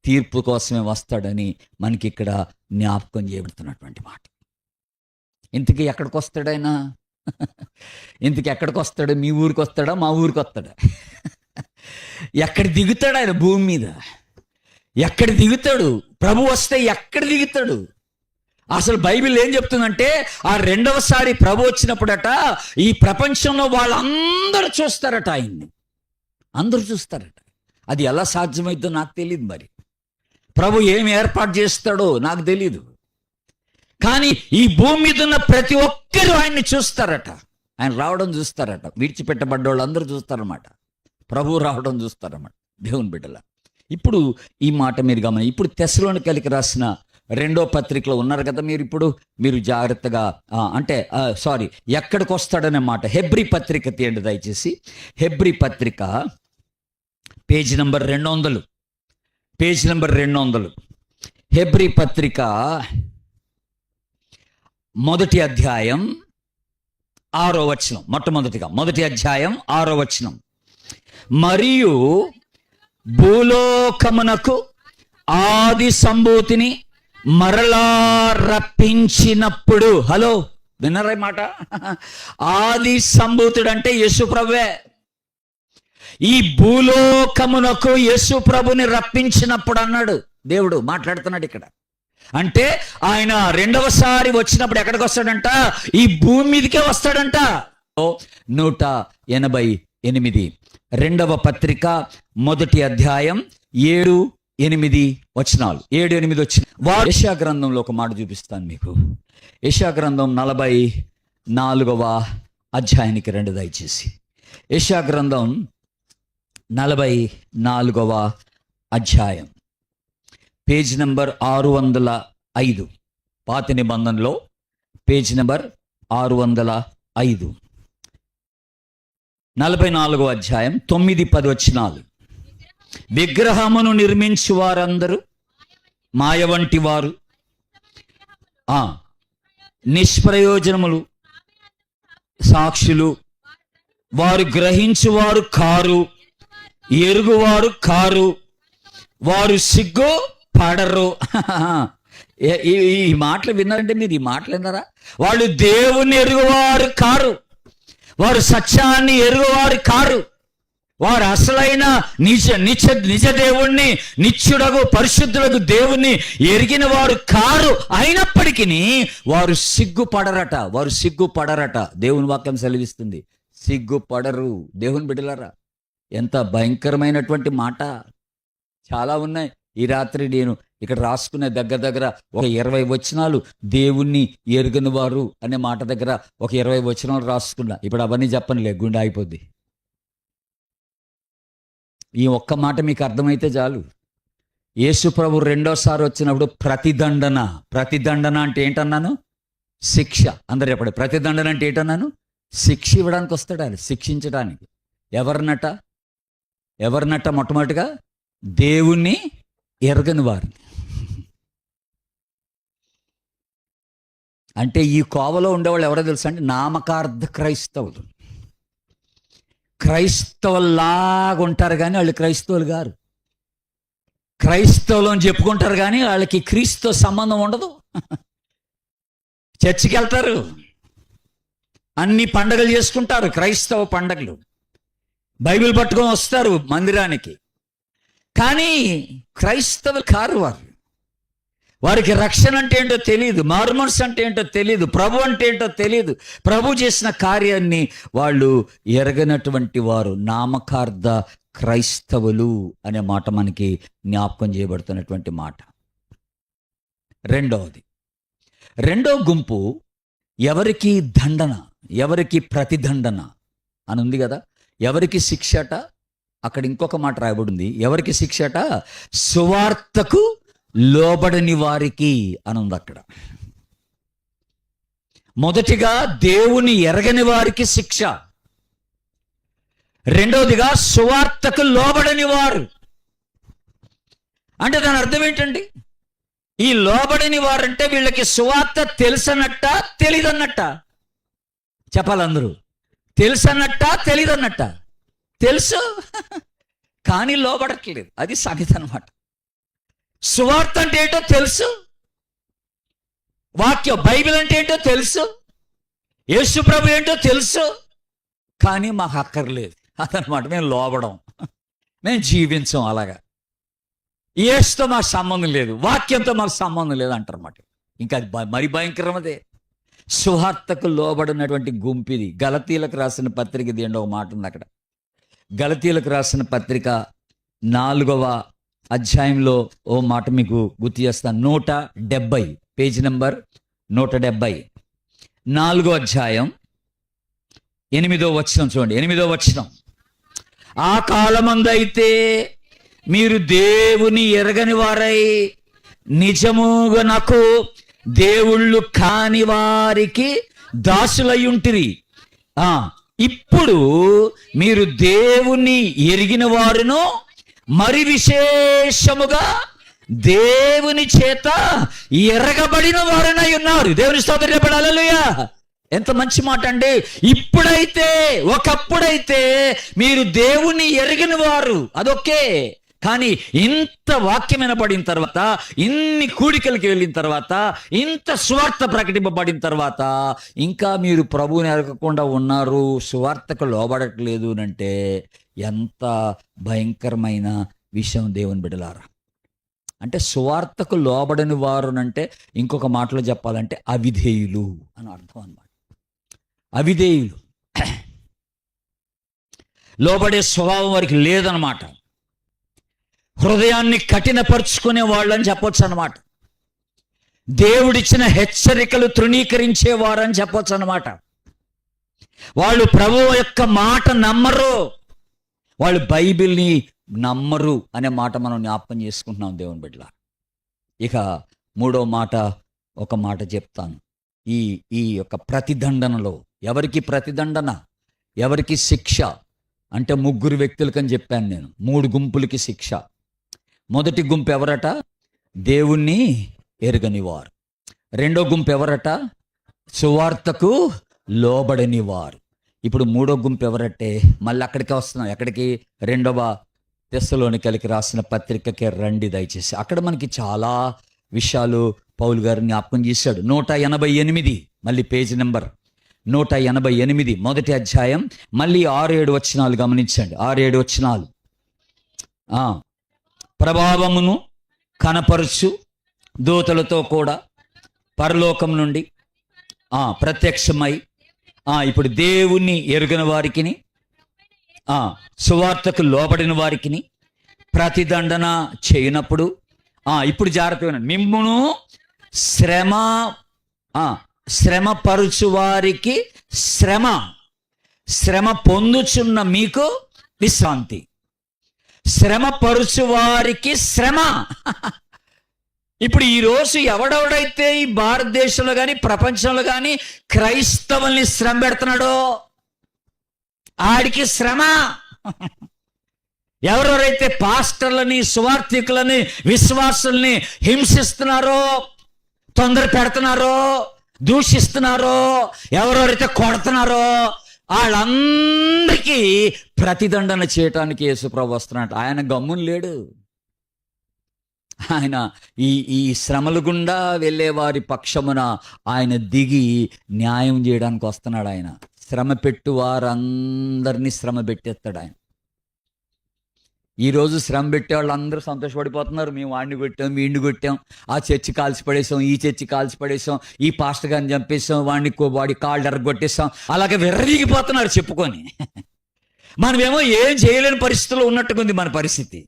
తీర్పు కోసమే వస్తాడని మనకి ఇక్కడ జ్ఞాపకం చేయబడుతున్నటువంటి మాట. ఇంతకీ ఎక్కడికి వస్తాడు ఆయన? ఇంతకీ ఎక్కడికి వస్తాడు? మీ ఊరికి వస్తాడా, మా ఊరికి వస్తాడా? ఎక్కడ దిగుతాడు ఆయన? భూమి మీద ఎక్కడ దిగుతాడు? ప్రభు వస్తే ఎక్కడ దిగుతాడు? అసలు బైబిల్ ఏం చెప్తుందంటే, ఆ రెండవసారి ప్రభు వచ్చినప్పుడట ఈ ప్రపంచంలో వాళ్ళందరూ చూస్తారట ఆయన్ని, అందరూ చూస్తారట. అది ఎలా సాధ్యమైందో నాకు తెలియదు. మరి ప్రభు ఏమి ఏర్పాటు చేస్తాడో నాకు తెలియదు. కానీ ఈ భూమి మీద ఉన్న ప్రతి ఒక్కరూ ఆయన్ని చూస్తారట, ఆయన రావడం చూస్తారట. విడిచిపెట్టబడ్డ వాళ్ళు అందరూ చూస్తారన్నమాట, ప్రభు రావడం చూస్తారన్నమాట. దేవుని బిడ్డల, ఇప్పుడు ఈ మాట మీరు గమని, ఇప్పుడు తెస్సలోనికైలకు రాసిన 2వ పత్రికలో ఉన్నారు కదా మీరు. ఇప్పుడు మీరు జాగ్రత్తగా ఎక్కడికి వస్తాడనే మాట. హెబ్రీ పత్రిక తీయండి దయచేసి. హెబ్రీ పత్రిక page number 200, page number 200. Hebrew పత్రిక మొదటి అధ్యాయం 6వ వచనం. మొట్టమొదటిగా మొదటి అధ్యాయం 6వ వచనం. మరియు భూలోకమునకు ఆది సంభూతిని మరలా రప్పించినప్పుడు. హలో, విన్నారా మాట? ఆది సంభూతుడు అంటే యేసు ప్రభువే. ఈ భూలోకమునకు యేసు ప్రభుని రప్పించినప్పుడు అన్నాడు దేవుడు, మాట్లాడుతున్నాడు ఇక్కడ. అంటే ఆయన రెండవసారి వచ్చినప్పుడు ఎక్కడికి వస్తాడంట? ఈ భూమి మీదకే వస్తాడంట. 188 2వ పత్రిక మొదటి అధ్యాయం 7-8 వచనాలు. 7-8 వచ్చిన వారు యెషయా గ్రంథంలో ఒక మాట చూపిస్తాను మీకు. యెషయా గ్రంథం 44వ అధ్యాయానికి రండి దయచేసి. యెషయా గ్రంథం 44వ అధ్యాయం, పేజ్ నంబర్ 605. పాత నిబంధనలో పేజ్ నంబర్ 605. 44వ అధ్యాయం 9-10 వచనాలు. విగ్రహమును నిర్మించు వారందరూ మాయ వంటి వారు, నిష్ప్రయోజనములు, సాక్షులు, వారు గ్రహించువారు కారు, ఎరుగువారు కారు, వారు సిగ్గు పడరు. ఈ మాటలు విన్నారంటే మీరు? ఈ మాటలు విన్నారా? వాళ్ళు దేవుని ఎరుగువారు కారు, వారు సత్యాన్ని ఎరుగువారు కారు. వారు అసలైన నిజ దేవుణ్ణి, నిత్యుడగు పరిశుద్ధులకు దేవుణ్ణి ఎరిగిన వారు కారు. అయినప్పటికీ వారు సిగ్గుపడరట. దేవుని వాక్యం సెలవిస్తుంది, సిగ్గుపడరు. దేవుని బిడ్డలారా, ఎంత భయంకరమైనటువంటి మాట. చాలా ఉన్నాయి. ఈ రాత్రి నేను ఇక్కడ రాసుకునే దగ్గర ఒక 20 వచనాలు దేవుణ్ణి ఎరుగని వారు అనే మాట దగ్గర ఒక 20 వచనాలు రాసుకున్నా. ఇప్పుడు అవన్నీ చెప్పనులే, గుండె అయిపోద్ది. ఈ ఒక్క మాట మీకు అర్థమైతే చాలు. యేసు ప్రభు రెండోసారి వచ్చినప్పుడు ప్రతిదండన అంటే ఏంటన్నాను? శిక్ష. అందరు చెప్పండి, ప్రతిదండన అంటే ఏంటన్నాను? శిక్ష ఇవ్వడానికి వస్తాడు ఆయన, శిక్షించడానికి. ఎవరినట? మొట్టమొదటిగా దేవుణ్ణి ఎరగని వారిని. అంటే ఈ కోవలో ఉండేవాళ్ళు ఎవరో తెలుసా అండి? నామకార్థ క్రైస్తవులు. క్రైస్తవుల్లాగా ఉంటారు కానీ వాళ్ళు క్రైస్తవులు గారు. క్రైస్తవులు అని చెప్పుకుంటారు కానీ వాళ్ళకి క్రీస్తుతో సంబంధం ఉండదు. చర్చికి వెళ్తారు, అన్ని పండగలు చేసుకుంటారు, క్రైస్తవ పండగలు. బైబిల్ పట్టుకొని వస్తారు మందిరానికి, కానీ క్రైస్తవులు కారు వారు. వారికి రక్షణ అంటే ఏంటో తెలియదు, మారుమనసు అంటే ఏంటో తెలియదు, ప్రభు అంటే ఏంటో తెలియదు. ప్రభు చేసిన కార్యాన్ని వాళ్ళు ఎరగనటువంటి వారు నామకార్థ క్రైస్తవులు అనే మాట మనకి జ్ఞాపకం చేయబడుతున్నటువంటి మాట. రెండో గుంపు ఎవరికి దండన, ఎవరికి ప్రతిదండన అని ఉంది కదా. ఎవరికి శిక్షట? అక్కడ ఇంకొక మాట రాయబడింది, ఎవరికి శిక్షట? సువార్తకు లోబడని వారికి అని ఉంది అక్కడ. మొదటిగా దేవుని ఎరగని వారికి శిక్ష, రెండోదిగా సువార్తకు లోబడని వారు. అంటే దాని అర్థం ఏంటండి? ఈ లోబడని వారంటే వీళ్ళకి సువార్త తెలుసన్నట్ట తెలీదన్నట్ట? చెప్పాలందరూ. తెలుసన్నట్ట తెలీదన్నట్ట? తెలుసు కానీ లోబడట్లేదు. అది సంగతి అన్నమాట. సువార్త అంటే ఏంటో తెలుసు, వాక్యం బైబిల్ అంటే ఏంటో తెలుసు, యేసు ప్రభు ఏంటో తెలుసు, కానీ మాకు అక్కర్లేదు అదనమాట. మేము లోబడం, మేము జీవించం అలాగా. యేసుతో మాకు సంబంధం లేదు, వాక్యంతో మాకు సంబంధం లేదు అంటారన్నమాట. ఇంకా అది మరి భయంకరమదే. సువార్తకు లోబడినటువంటి గుంపిది. గలతీలకు రాసిన పత్రిక దీంట్లో ఒక మాట ఉంది అక్కడ. గలతీలకు రాసిన పత్రిక 4వ అధ్యాయంలో ఓ మాట మీకు గుర్తు చేస్తాను. 170 పేజీ నెంబర్ 170, 4వ అధ్యాయం 8వ వచనం చూడండి. 8వ వచనం, ఆ కాలమందైతే మీరు దేవుని ఎరగని వారై నిజముగా నాకు దేవుళ్ళు కాని వారికి దాసులయ్యుంటిరి. ఇప్పుడు మీరు దేవుని ఎరిగిన వారును మరి విశేషముగా దేవుని చేత ఎరగబడిన వారనై ఉన్నారు. దేవుని స్తోత్రం చెప్పండి. హల్లెలూయా. ఎంత మంచి మాట అండి. ఇప్పుడైతే, ఒకప్పుడైతే మీరు దేవుని ఎరిగిన వారు, అదొకే. కానీ ఇంత వాక్యం వినబడిన తర్వాత, ఇన్ని కూడికలకి వెళ్ళిన తర్వాత, ఇంత సువార్త ప్రకటింపబడిన తర్వాత ఇంకా మీరు ప్రభువుని ఎరగకుండా ఉన్నారు, సువార్తకు లోబడట్లేదు అంటే ఎంత భయంకరమైన విషయం దేవుని బిడ్డలారా. అంటే సువార్తకు లోబడని వారు అంటే ఇంకొక మాటలో చెప్పాలంటే అవిధేయులు అని అర్థం అన్నమాట. అవిధేయులు, లోబడే స్వభావం వారికి లేదన్నమాట. హృదయాన్ని కఠినపరుచుకునే వాళ్ళని చెప్పొచ్చు అన్నమాట. దేవుడిచ్చిన హెచ్చరికలు తృణీకరించేవారని చెప్పొచ్చు అన్నమాట. వాళ్ళు ప్రభువు యొక్క మాట నమ్మరు, వాళ్ళు బైబిల్ని నమ్మరు అనే మాట మనం జ్ఞాపకం చేసుకుంటున్నాం దేవుని బిడ్డల. ఇక 3వ మాట, ఒక మాట చెప్తాను. ఈ యొక్క ప్రతిదండనలో ఎవరికి ప్రతిదండన, ఎవరికి శిక్ష అంటే 3 వ్యక్తులకని చెప్పాను నేను. 3 గుంపులకి శిక్ష. మొదటి గుంపు ఎవరట? దేవుణ్ణి ఎరుగని వారు. రెండో గుంపు ఎవరట? సువార్తకు లోబడని వారు. ఇప్పుడు 3వ గుంపు ఎవరంటే మళ్ళీ అక్కడికే వస్తున్నాం. ఎక్కడికి? 2వ తెస్సలోనికైలకు రాసిన పత్రికకే రండి దయచేసి. అక్కడ మనకి చాలా విషయాలు పౌలు గారు జ్ఞాపకం చేశాడు. 188 మళ్ళీ పేజీ నెంబర్ 188 మొదటి అధ్యాయం, మళ్ళీ 6-7 వచనాలు గమనించండి. 6-7 వచనాలు. ప్రభావమును కనపరుచు దూతలతో కూడా పరలోకం నుండి ప్రత్యక్షమై ఇప్పుడు దేవుణ్ణి ఎరుగని వారికిని సువార్తకు లోబడిన వారికిని ప్రతిదండన చేయనప్పుడు ఇప్పుడు జాగ్రత్తగా మిమ్మును శ్రమ పరుచు వారికి శ్రమ పొందుచున్న మీకు విశ్రాంతి. శ్రమ పరుచు వారికి శ్రమ. ఇప్పుడు ఈరోజు ఎవడెవడైతే ఈ భారతదేశంలో కానీ ప్రపంచంలో కానీ క్రైస్తవుల్ని శ్రమ పెడుతున్నాడో ఆడికి శ్రమ. ఎవరెవరైతే పాస్టర్లని, సువార్థికులని, విశ్వాసుల్ని హింసిస్తున్నారో, తొందర పెడుతున్నారో, దూషిస్తున్నారో, ఎవరెవరైతే కొడుతున్నారో వాళ్ళందరికీ ప్రతిదండన చేయటానికి యేసుప్రభు వస్తున్నాడు. ఆయన గమ్మున లేడు. ఆయన ఈ శ్రమల గుండా వెళ్ళే వారి పక్షమున ఆయన దిగి న్యాయం చేయడానికి వస్తున్నాడు. ఆయన శ్రమ పెట్టు వారందరినీ శ్రమ పెట్టేస్తాడు ఆయన. ఈరోజు శ్రమ పెట్టే వాళ్ళు అందరూ సంతోషపడిపోతున్నారు. మేము వాడిని కొట్టాం, వీడిని కొట్టాం, ఆ చర్చి కాల్చి పడేసాం, ఈ చర్చి కాల్చి పడేసాం, ఈ పాస్టర్ గారిని చంపేసాం, వాడి కాళ్ళు ఎరగొట్టేసాం, అలాగే విర్రవీగిపోతున్నారు చెప్పుకొని. మనమేమో ఏం చేయలేని పరిస్థితుల్లో ఉన్నట్టుగా ఉంది మన పరిస్థితి.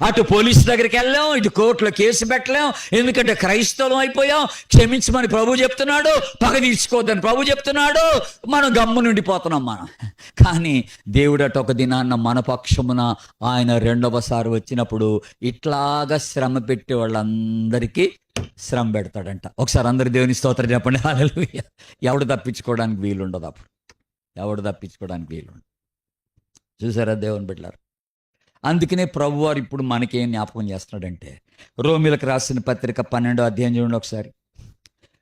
అటు పోలీసు దగ్గరికి వెళ్ళాం, ఇటు కోర్టులో కేసు పెట్టలేం, ఎందుకంటే క్రైస్తవం అయిపోయాం. క్షమించమని ప్రభు చెప్తున్నాడు, పగ తీర్చుకోవద్దని ప్రభు చెప్తున్నాడు. మనం గమ్ము నుండిపోతున్నాం మనం. కానీ దేవుడట ఒక దినాన్న మన పక్షమున ఆయన రెండవసారి వచ్చినప్పుడు ఇట్లాగా శ్రమ పెట్టే వాళ్ళందరికీ శ్రమ పెడతాడంట. ఒకసారి అందరు దేవుని స్తోత్రం చెప్పండి. హల్లెలూయా. ఎవడు తప్పించుకోవడానికి వీలుండదు. అప్పుడు ఎవడు తప్పించుకోవడానికి వీలుండదు. చూసారా దేవుని బిడ్డలారా? అందుకనే ప్రభువారు ఇప్పుడు మనకేం జ్ఞాపకం చేస్తున్నాడంటే, రోమీలకు రాసిన పత్రిక 12వ అధ్యాయం చూడండి ఒకసారి.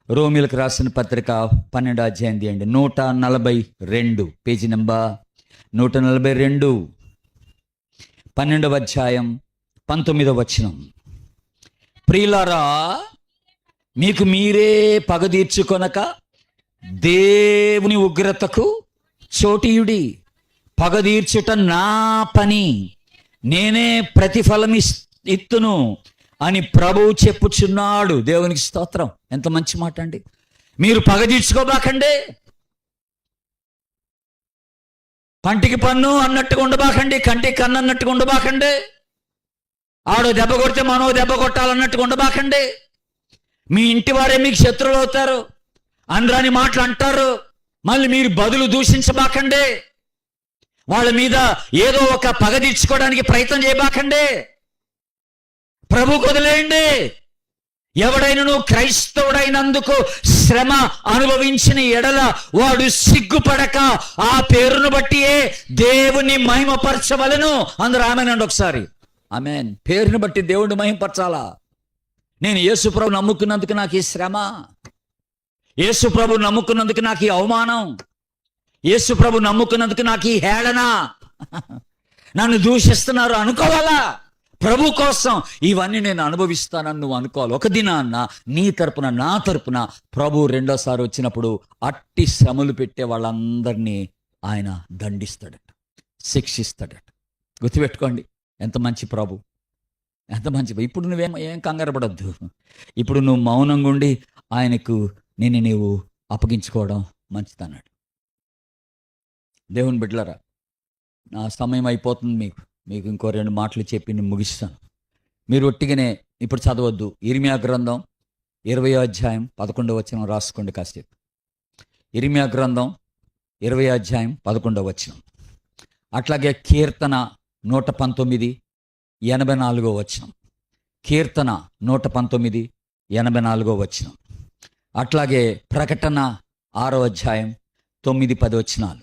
రోమీలకు రాసిన పత్రిక 12వ అధ్యాయం తీయండి. 142 పేజీ నెంబర్ 142, 12వ అధ్యాయం 19వ వచనం. ప్రియులారా, మీకు మీరే పగ తీర్చుకొనక దేవుని ఉగ్రతకు చోటీయుడి. పగ తీర్చుట నా పని, నేనే ప్రతిఫలం ఇత్తును అని ప్రభువు చెప్పుచున్నాడు. దేవునికి స్తోత్రం. ఎంత మంచి మాట అండి. మీరు పగ తీర్చుకోబాకండి, పంటికి పన్ను అన్నట్టుగా ఉండబాకండి, కంటికి కన్ను అన్నట్టుగా ఉండబాకండి, ఆడో దెబ్బ కొడితే మనో దెబ్బ కొట్టాలన్నట్టుగా ఉండబాకండి. మీ ఇంటి వారే మీకు శత్రువులు అవుతారు, అనరాని మాటలు అంటారు, మళ్ళీ మీరు బదులు దూషించబాకండి. వాళ్ళ మీద ఏదో ఒక పగ తీర్చుకోవడానికి ప్రయత్నం చేయబాకండి. ప్రభువుకు వదిలేయండి. ఎవడైనను క్రైస్తవుడైనందుకు శ్రమ అనుభవించిన ఎడల వాడు సిగ్గుపడక ఆ పేరును బట్టియే దేవుని మహిమపరచవలెను. అందరూ ఆమేనండి ఒకసారి. ఆమేన్. పేరును బట్టి దేవుడిని మహిమపరచాలా? నేను యేసు ప్రభు నమ్ముకున్నందుకు నాకు ఈ శ్రమ, యేసు ప్రభు నమ్ముకున్నందుకు నాకు ఈ అవమానం, యేసు ప్రభు నమ్ముకున్నందుకు నాకు ఈ హేళన, నన్ను దూషిస్తున్నారు అనుకోవాలా? ప్రభు కోసం ఇవన్నీ నేను అనుభవిస్తానని నువ్వు అనుకోవాలి. ఒక దినాన్న నీ తరపున నా తరపున ప్రభు రెండోసారి వచ్చినప్పుడు అట్టి శ్రమలు పెట్టే వాళ్ళందరినీ ఆయన దండిస్తాడట, శిక్షిస్తాడట. గుర్తుపెట్టుకోండి. ఎంత మంచి ప్రభు, ఎంత మంచి. ఇప్పుడు ఏం కంగారు పడద్దు. ఇప్పుడు నువ్వు మౌనంగా ఉండి ఆయనకు నీవు అప్పగించుకోవడం మంచిదన్నాడు. దేవుని బిడ్డలారా, నా సమయం అయిపోతుంది. మీకు ఇంకో 2 మాటలు చెప్పి నేను ముగిస్తాను. మీరు ఒట్టిగానే ఇప్పుడు చదవద్దు. ఇర్మియా గ్రంథం 20వ అధ్యాయం 11వ వచనం రాసుకోండి కాసేపు. ఇర్మియా గ్రంథం 20వ అధ్యాయం 11వ వచనం. అట్లాగే కీర్తన 119 84వ వచనం. కీర్తన 119 84వ వచనం. అట్లాగే ప్రకటన 6వ అధ్యాయం 9-10 వచనాలు.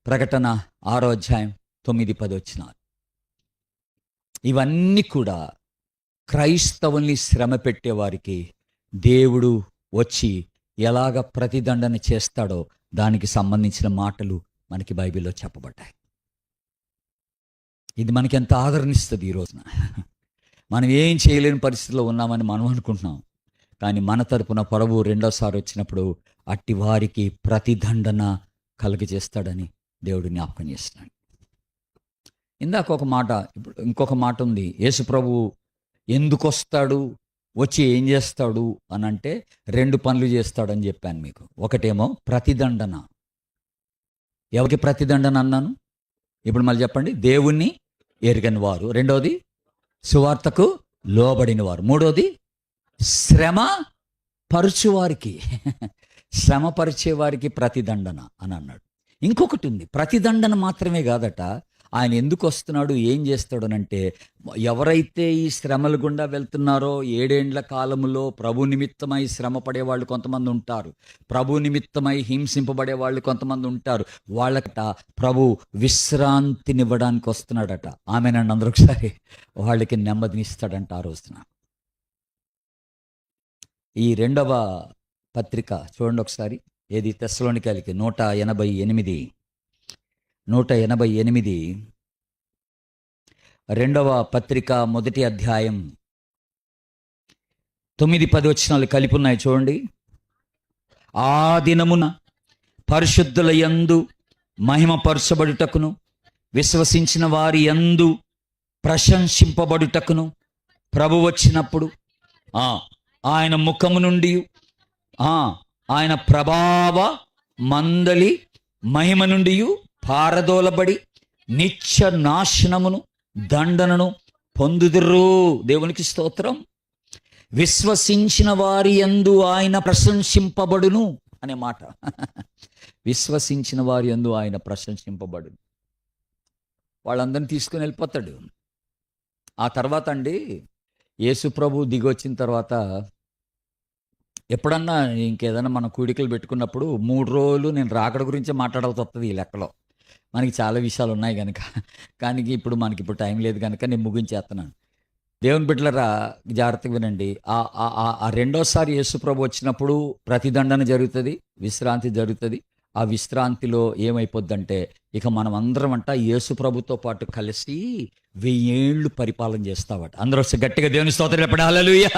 ప్రకటన 6వ అధ్యాయం 9-10 వచనాలు. ఇవన్నీ కూడా క్రైస్తవుల్ని శ్రమ పెట్టేవారికి దేవుడు వచ్చి ఎలాగ ప్రతిదండన చేస్తాడో దానికి సంబంధించిన మాటలు మనకి బైబిల్లో చెప్పబడ్డాయి. ఇది మనకి ఎంత ఆదరణిస్తుంది. ఈ రోజున మనం ఏం చేయలేని పరిస్థితిలో ఉన్నామని మనం అనుకుంటున్నాం, కానీ మన తరపున ప్రభువు రెండోసారి వచ్చినప్పుడు అట్టి వారికి ప్రతిదండన కలుగజేస్తాడని దేవుడు జ్ఞాపకం చేస్తున్నాడు. ఇందాక ఒక మాట, ఇప్పుడు ఇంకొక మాట ఉంది. యేసు ప్రభువు ఎందుకు వస్తాడు, వచ్చి ఏం చేస్తాడు అని అంటే 2 పనులు చేస్తాడని చెప్పాను మీకు. ఒకటేమో ప్రతిదండన. ఎవరికి ప్రతిదండన అన్నాను? ఇప్పుడు మళ్ళీ చెప్పండి. దేవుణ్ణి ఎరగని వారు. రెండోది సువార్తకు లోబడిన వారు. మూడోది శ్రమ పరుచువారికి శ్రమ పరిచేవారికి ప్రతిదండన అని అన్నాడు. ఇంకొకటి ఉంది, ప్రతిదండన మాత్రమే కాదట. ఆయన ఎందుకు వస్తున్నాడు, ఏం చేస్తాడనంటే, ఎవరైతే ఈ శ్రమల గుండా వెళ్తున్నారో 7 ఏండ్ల కాలములో ప్రభు నిమిత్తమై శ్రమ పడేవాళ్ళు కొంతమంది ఉంటారు, ప్రభు నిమిత్తమై హింసింపబడే వాళ్ళు కొంతమంది ఉంటారు. వాళ్ళకట ప్రభు విశ్రాంతినివ్వడానికి వస్తున్నాడట. ఆమెనండి అందరూ ఒకసారి. వాళ్ళకి నెమ్మదినిస్తాడంట ఆ రోజున. ఈ 2వ పత్రిక చూడండి ఒకసారి. ఏది? తెస్సలోనికైలకి 188 2వ పత్రిక 1వ అధ్యాయం 9-10 వచనాలు కలిపి ఉన్నాయి చూడండి. ఆ దినమున పరిశుద్ధుల యందు మహిమపరచబడుటకును విశ్వసించిన వారి యందు ప్రశంసింపబడుటకును ప్రభు వచ్చినప్పుడు ఆయన ముఖము నుండి ఆయన ప్రభావ మందలి మహిమ నుండి పారదోలబడి నిత్య నాశనమును దండనను పొందుదురు. దేవునికి స్తోత్రం. విశ్వసించిన వారి యందు ఆయన ప్రశంసింపబడును అనే మాట. విశ్వసించిన వారి యందు ఆయన ప్రశంసింపబడును. వాళ్ళందరినీ తీసుకుని వెళ్ళిపోతాడు. ఆ తర్వాత అండి, యేసు ప్రభు దిగొచ్చిన తర్వాత ఎప్పుడన్నా ఇంకేదైనా మనం కూడికలు పెట్టుకున్నప్పుడు 3 రోజులు నేను రాకడ గురించి మాట్లాడాల్సి వస్తుంది. ఈ లెక్కలో మనకి చాలా విషయాలు ఉన్నాయి కనుక, కానీ ఇప్పుడు టైం లేదు కనుక నేను ముగించేస్తున్నాను. దేవుని బిడ్డలరా, జాగ్రత్తగా వినండి. ఆ రెండోసారి యేసు ప్రభు వచ్చినప్పుడు ప్రతిదండన జరుగుతుంది, విశ్రాంతి జరుగుతుంది. ఆ విశ్రాంతిలో ఏమైపోద్దంటే, ఇక మనం అందరం యేసు ప్రభుతో పాటు కలిసి 1000 ఏళ్ళు పరిపాలన చేస్తావట. అందరూ గట్టిగా దేవుని స్తోత్రం చెప్పండి. హల్లెలూయా.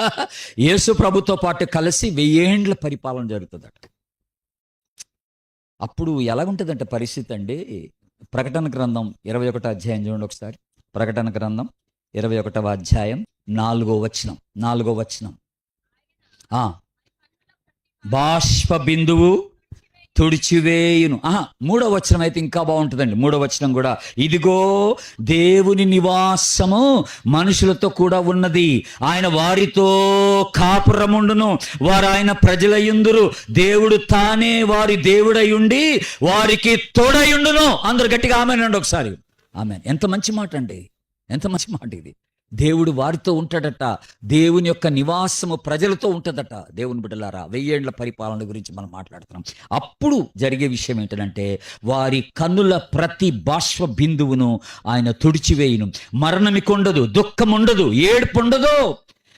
యేసు ప్రభుతో పాటు కలిసి 1000 ఏండ్ల పరిపాలన జరుగుతుందట. అప్పుడు ఎలాగుంటుందంటే పరిస్థితి అండి. ప్రకటన గ్రంథం 21వ అధ్యాయం చూడండి ఒకసారి. ప్రకటన గ్రంథం 21వ అధ్యాయం 4వ వచనం. బాష్ప బిందువు తుడిచివేయును. 3వ వచనం అయితే ఇంకా బాగుంటుందండి. 3వ వచనం కూడా, ఇదిగో దేవుని నివాసము మనుషులతో కూడా ఉన్నది, ఆయన వారితో కాపురముండును, వారు ఆయన ప్రజలయుందురు, దేవుడు తానే వారి దేవుడై ఉండి వారికి తోడయుండును. అందరు గట్టిగా ఆమేనండి ఒకసారి. ఆమేన్. ఎంత మంచి మాట అండి, ఎంత మంచి మాట ఇది. దేవుడు వారితో ఉంటాడట. దేవుని యొక్క నివాసము ప్రజలతో ఉంటుందట. దేవుని బిడ్డలారా, 1000 ఏండ్ల పరిపాలన గురించి మనం మాట్లాడుతున్నాం. అప్పుడు జరిగే విషయం ఏంటంటే, వారి కన్నుల ప్రతి బాష్ప బిందువును ఆయన తుడిచివేయును. మరణమికుండదు, దుఃఖం ఉండదు, ఏడుపు ఉండదు,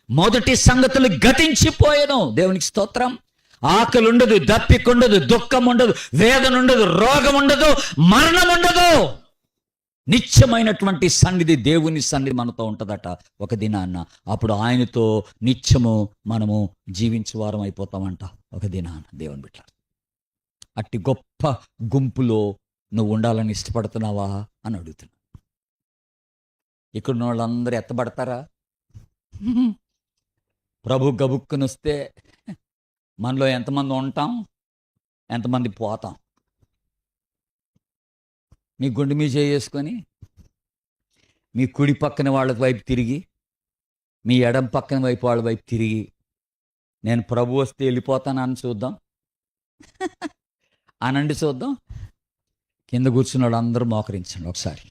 మొదటి సంగతులు గతించిపోయాను. దేవునికి స్తోత్రం. ఆకలి ఉండదు, దప్పికుండదు, దుఃఖం ఉండదు, వేదన ఉండదు, రోగం ఉండదు, మరణం ఉండదు. నిత్యమైనటువంటి సన్నిధి, దేవుని సన్నిధి మనతో ఉంటుందట ఒక దినాన్న. అప్పుడు ఆయనతో నిత్యము మనము జీవించువారం అయిపోతామంట ఒక దినాన్న. దేవుని బిడ్డ, అట్టి గొప్ప గుంపులో నువ్వు ఉండాలని ఇష్టపడుతున్నావా అని అడుగుతున్నా. ఇక్కడ వాళ్ళందరూ ఎత్తబడతారా? ప్రభు గబుక్కుని వస్తే మనలో ఎంతమంది ఉంటాం, ఎంతమంది పోతాం? మీ గుండె మీద చేసుకొని మీ కుడి పక్కన వాళ్ళ వైపు తిరిగి, మీ ఎడం పక్కన వైపు వాళ్ళ వైపు తిరిగి, నేను ప్రభు వస్తే వెళ్ళిపోతానని చూద్దాం అనండి. చూద్దాం. కింద కూర్చున్న వాళ్ళు అందరూ మోకరించండి ఒకసారి.